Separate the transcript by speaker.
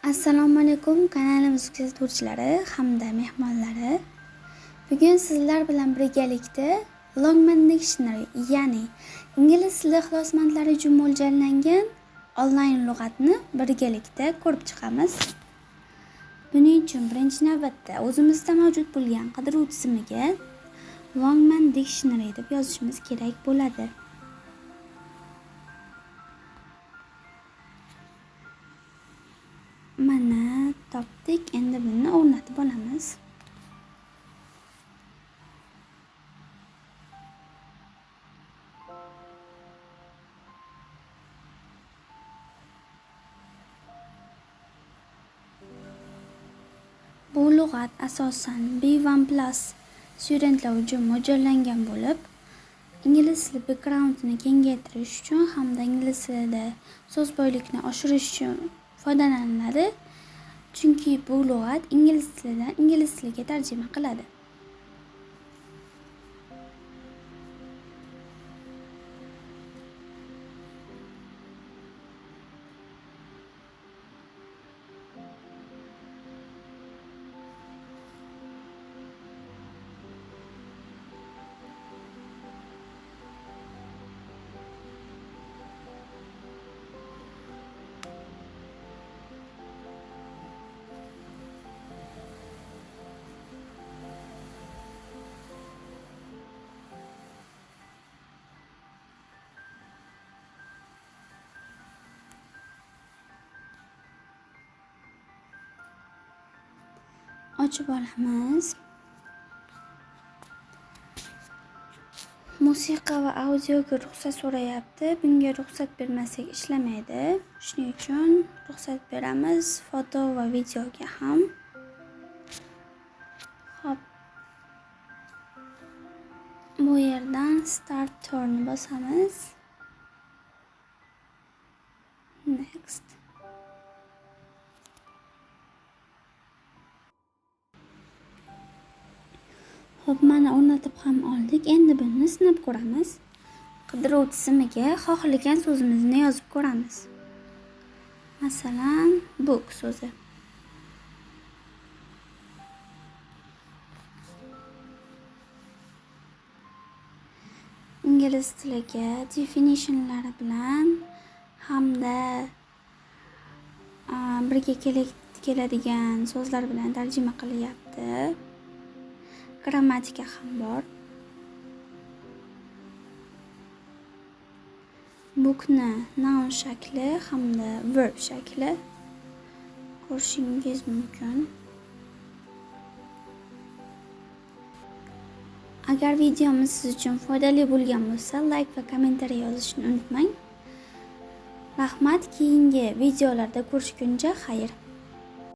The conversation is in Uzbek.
Speaker 1: Assalomu alaykum kanalimiz kuzatuvchilari hamda mehmonlari. Bugun sizlar bilan birgalikda Longman Dictionary, ya'ni ingliz tili ixlosmandlari uchun mo'ljallangan onlayn lug'atni birgalikda ko'rib chiqamiz. Buning uchun birinchi navbatda o'zimizda mavjud bo'lgan qidiruv tizimiga Longman Dictionary deb yozishimiz kerak bo'ladi. Mana topdik, endi buni o'rnatib olamiz. Bu lug'at asosan B1+ studentlar uchun mo'ljallangan bo'lib, ingliz tili backgroundini kengaytirish uchun hamda ingliz tilida so'z boylikni oshirish uchun foydalaniladi. Chunki bu lug'at ingliz tilidan ingliz tiliga tarjima qiladi. Ochib olamiz. Musiqa va audioga ruxsat so'rayapti. Bunga ruxsat bermasak ishlamaydi. Shuning uchun ruxsat beramiz. Foto va videoga ham. Xo'p. Bu yerdan start turn bosamiz. Next. Xo'p, mana o'rnatib ham oldik. Endi buni sinab ko'ramiz. Qidiruv tizimiga xohlagan so'zimizni yozib ko'ramiz. Masalan, book so'zi. Ingliz tiliga definitionlari bilan hamda birga keladigan so'zlar bilan tarjima qilyapti. Grammatika ham bor. Bookni noun shakli hamda verb shakli ko'rishingiz mumkin. Agar videomiz siz uchun foydali bo'lgan bo'lsa, like va kommentariy yozishni unutmang. Rahmat, keyingi videolarda ko'rishguncha xayr.